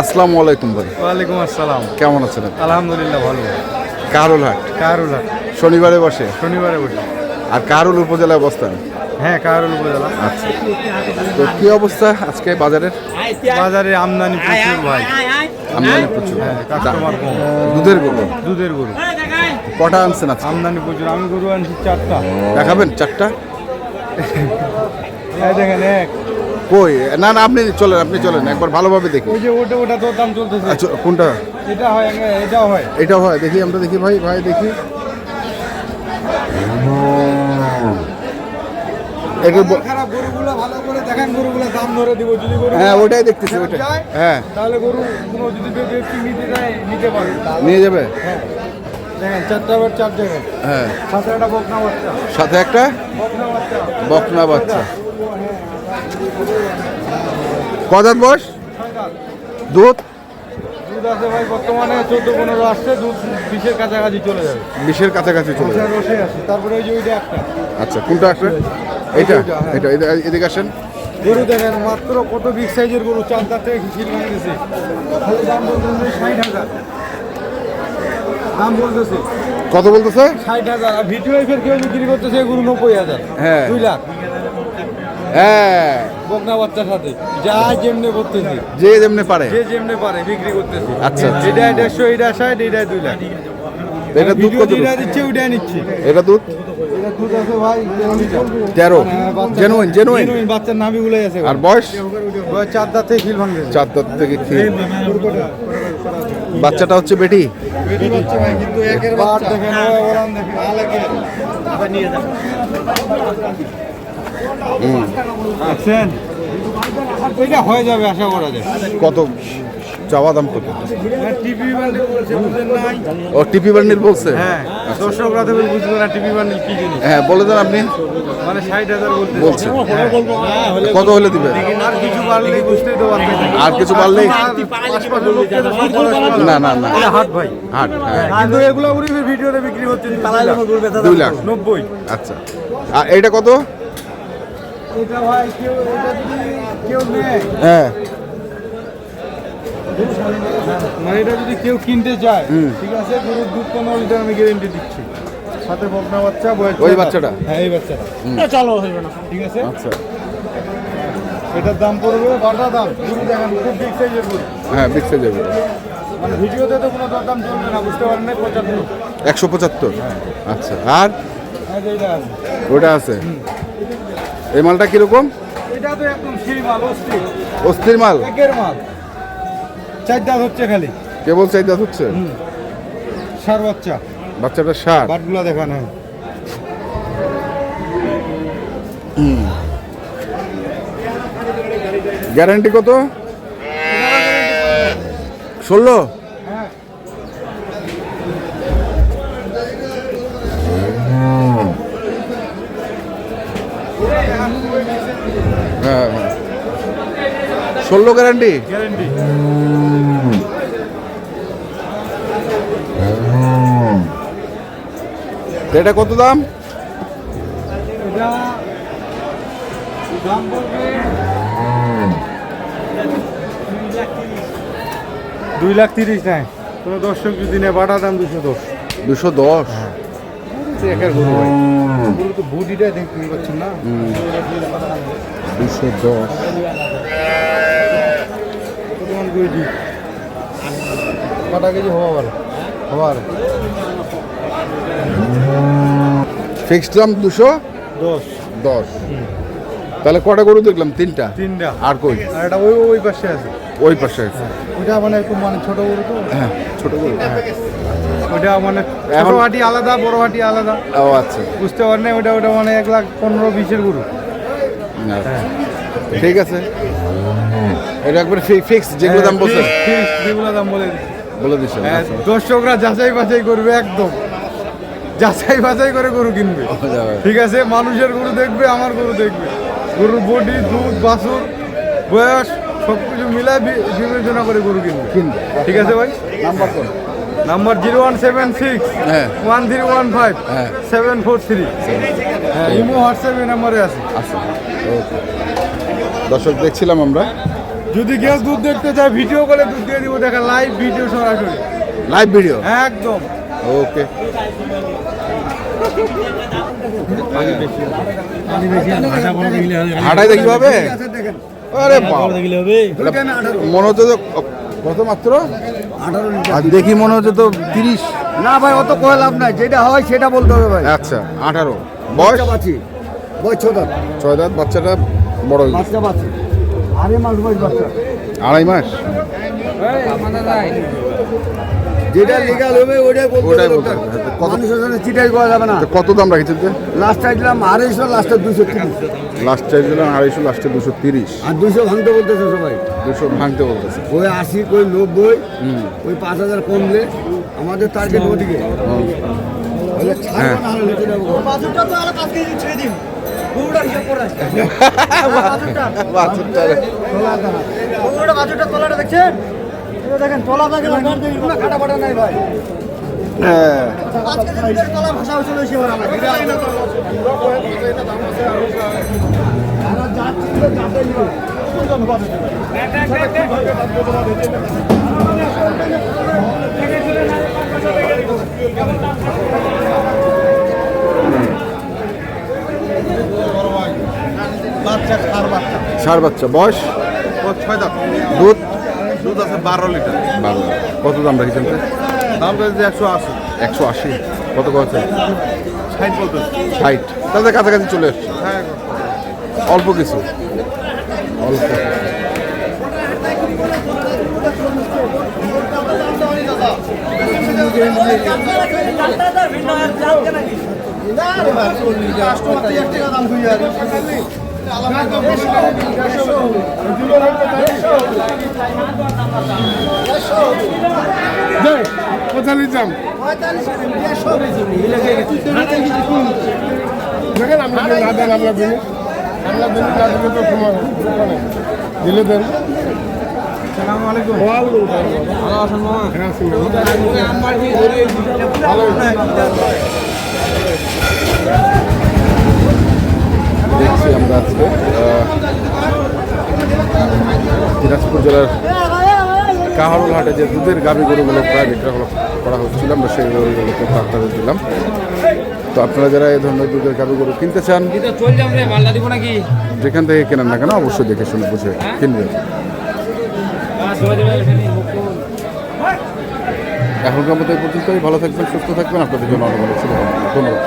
আসসালামু আলাইকুম ভাই। ওয়ালাইকুম আসসালাম। কেমন আছেন আপনি? আলহামদুলিল্লাহ ভালো। কারুলহাট কারুলহাট শনিবারে বসে, শনিবারে বসে। আর কারুল উপজেলায় অবস্থান। হ্যাঁ, কারুল উপজেলা। আচ্ছা, তো কি অবস্থা আজকে বাজারের? বাজারে আমদানি প্রচুর ভাই, আমদানি প্রচুর। হ্যাঁ, কাস্টমার কম। দুধের গরু দুধের গরু কটা আনছেন আজকে? আমদানি প্রচুর। আমি গরু আনছি 4টা। দেখাবেন 4টা? এই দেখেন এক। কই? না না, আপনি চলেন একবার ভালোভাবে দেখি। ওই যে ওটা তো দাম চলতেছে। আচ্ছা, কোনটা? এটা হয়, এটাও হয়। এটা হয়, দেখি আমরা দেখি ভাই দেখি। এটা খারাপ গরুগুলো ভালো করে দেখেন, গরুগুলো দাম ধরে দিব। যদি গরু হ্যাঁ, ওটাই দেখতেছি ওটা। হ্যাঁ, তাহলে গরু কোনো যদি ব্যক্তি নিতে যায় নিতে পারে, নিয়ে যাবে। হ্যাঁ দেখেন 4টা আবার 4 জায়গায়। হ্যাঁ, সাথে একটা বকনা বাচ্চা। সাথে একটা বকনা বাচ্চা। বকনা বাচ্চা। কদাত বয়স? দুধ দুধ আছে ভাই বর্তমানে 14-15 আসছে। দুধ 20-এর কাছাকাছি চলে যাবে। 20-এর কাছাকাছি চলে যাবে। রসে আছে। তারপরে ওই যে ওইটা একটা আচ্ছা, কোনটা আসবে? এটা এটা এদিকে আসেন। গরু দেখেন মাত্র কত বিগ সাইজের গরু, 4 দাঁত থেকে খিল ভেঙে গেছে। খালি দাম বলতেছে 60,000। দাম বলতেছে কত বলতেছে? 60,000। আর ভিডিও এফের কেউ বিক্রি করতেছে গরু 90,000। হ্যাঁ, 2 লাখ হ্যাঁ, বকনা বাচ্চার সাথে। যা যেমনে করতেছে, যে যেমনি পারে। যে যেমনে পারে বিক্রি করতেছে। আচ্ছা, আচ্ছা। এটা 150, এটা 60, এটা 2 লাখ। এটা দুধ কত? এটা দিচ্ছে, ওইটা নিচ্ছে। এটা দুধ এটা দুধ আছে ভাই 13। Genuine genuine. বাচ্চার নাভিগুলাই আছে। আর বয়স? 4 দাঁত থেকে খিল ভাঙবে। 4 দাঁত থেকে খেয়ে। বাচ্চাটা হচ্ছে বেটি। বেটি বাচ্চা ভাই, কিন্তু একের বাচ্চা দেখেন, ওরান দেখেন। আবার নিয়ে যান। দেখছেন? এটা হয়ে যাবে আশা করা যায়। কত চাওয়া দাম কত? টিপি বান্ডিল বলছে, বুঝেন নাই? ও, টিপি বান্ডিল বলছে। হ্যাঁ, দর্শকরা তো বুঝবে না টিপি বান্ডিল কি জিনিস। হ্যাঁ, বলে দেন আপনি। মানে 60,000 বলছে। হ্যাঁ, কত হলে দিবে? আর কিছু বাড়লেই বুঝতেই তো পারছেন। আর কিছু বাড়লেই? আশপাশের লোককে তো সব খরচ করবে। না না না, এটা হাট ভাই। হাট। হ্যাঁ, কিন্তু এগুলো উড়িয়ে ভিডিওতে বিক্রি হচ্ছে 2 লাখ। 90। আচ্ছা, আর এইটা কত? এটা ভাই এটা যদি কেউ নেয়, হ্যাঁ, মানে এটা যদি কেউ কিনতে চায়, ঠিক আছে, গরুর দুধ 15 লিটার আমি গ্যারেন্টি দিচ্ছি। সাথে বকনা বাচ্চা, বয়স ওই বাচ্চাটা? হ্যাঁ, এই বাচ্চাটা। চলো হইবে না, ঠিক আছে। আচ্ছা, এটার দাম পড়বে বাটা দাম। গরু দেখেন খুব বিগ সাইজের গরু। হ্যাঁ, বিক্সে যাবে। মানে ভিডিওতে তো কোনো দাম চলবে না, বুঝতে পারেন না। 75। 175। আচ্ছা, আর হ্যাঁ, এইটা আছে। ওটা আছে। এই মালটা কিরকম? এটা তো একদম সেই মাল, অস্থির অস্থির মাল। একের মাল। 4 দাঁত হচ্ছে খালি, কেবল চাহিদা হচ্ছে। সার বাচ্চা। বাচ্চাটা 60। বাটগুলা দেখান। হ্যাঁ, গ্যারান্টি কত? 16। হ্যাঁ। হ্যাঁ, হ্যাঁ, 16 গ্যারান্টি। গ্যারান্টি। এটা কত দাম? এটা দাম বলবে 2,30,000 নাই। কোনো দর্শক যদি নেয় বাটা দাম 210। 210। একের গরু ভাই। গরু তো বডিটা দেখতে পাচ্ছেন না। 210। বর্তমান কেজি কটা কেজি হওয়ার ফিক্সড দাম 210। 10। তাহলে কটা গরু দেখলাম? 3টা। আর কই? আর এটা ওই পাশে আছে। ওই পাশে আছে। ওইটা মানে একটু মানে ছোট গরু তো। হ্যাঁ, ছোট গরু। ওইটা মানে ছোট হাটি আলাদা, বড় হাটি আলাদা। ও আচ্ছা, বুঝতে পারেন না। ওটা মানে 1,15,20-এর গরু। আচ্ছা। ঠিক আছে, এটা একবারে ফিক্স যেগুলো দাম বলছেন যেগুলো দাম বলে দিচ্ছেন। দর্শকরা যাচাই বাছাই করবে, একদম যাচাই বাছাই করে গরু কিনবে। ঠিক আছে, মানুষের গরু দেখবে, আমার গরু দেখবে। গরুর বডি, দুধ, বাছুর, বয়স সবকিছু মিলায় বিবেচনা করে গরু কিনবে। ঠিক আছে ভাই। নাম্বার কোন? নাম্বার 0176 হ্যাঁ 1315 হ্যাঁ 743। হ্যাঁ, ইমো হোয়াটসঅ্যাপ এই নাম্বারে আছে। আচ্ছা, ওকে। দর্শক দেখছিলাম আমরা যদি কেউ দুধ দেখতে চায় ভিডিও করে দুধ দিয়ে দিব, দেখা লাইভ ভিডিও সরাসরি, লাইভ ভিডিও একদম। ওকে। হাঁটাই দেখি হবে, আরে মনে হচ্ছে তো কত মাত্র 18 আর দেখি মনে হচ্ছে তো 30। না ভাই অত কয় লাভ নাই, যেটা হয় সেটা বলতে হবে ভাই। আচ্ছা 18 বয়স, বাচ্চা বয়স 6 দাঁত, 6 দাঁত, বাচ্চাটা বড় হয়ে গেছে, বাচ্চা আড়াই মাস বয়স বাচ্চা, 2.5 মাস। যেটা লিগাল হবে ওটাই ওটাই বলতে বলতে হবে। হবে। কত মানুষের সাথে চিটাই করা যাবে না। তো কত দাম রাখেছেন? লাস্ট চাইছিলাম 250, লাস্টে 230, লাস্ট চাইছিলাম 250, লাস্টে 230। আর 200 ভাঙতে বলতেছে সবাই। 200 ভাঙতে বলতেছে। ওই 80, ওই 90, ওই 5000 কমলে আমাদের টার্গেট ওদিকে। হলে হ্যাঁ। ছাড়বো না, হলে নিচে যাবো। বাজুটা তো আরো 5 কেজি ছেড়ে দিন। গরুটা হিসাব করে আসছে। গরুটা বাজুটা তলাটা দেখছেন? এটা দেখেন তলা থাকে না, গাড় দেখেন না, কাটা ফাটা নাই ভাই। হ্যাঁ 5 কেজি ভিতরে তলা ভাষা হয়েছিল এসে ওরা আমার। ষাঁড় বাচ্চা, বয়স 6 দাঁত, দুধ দুধ আছে 12 লিটার। 12। কত দাম রাখেছেন? দাম রয়েছে 180। 180। কত আছে? 60 বলতে। 60। তাদের কাছাকাছি চলে আসছে, হ্যাঁ অল্প কিছু, অল্প। দেখেন আমরা না দেন, আমরা দিন না দিলে তো সময় দিলে দেন। আসসালামু আলাইকুম। দেখছি আমরা আজকে দিনাজপুর জেলার কাহারোল হাটে যে দুধের গাভী গরুগুলো প্রায় বিক্রয় করা হচ্ছিল, আমরা সেই গরুগুলোকে আপনাদের দিলাম। তো আপনারা যারা এই ধরনের দুধের গাভী গরু কিনতে চান, যেখান থেকে কেনেন না কেন অবশ্যই দেখে শুনে বুঝে কিনবেন। এখনকার মতো এই পর্যন্তই। ভালো থাকবেন, সুস্থ থাকবেন, আপনাদের জন্য অনেক অনেক শুভকামনা। ধন্যবাদ।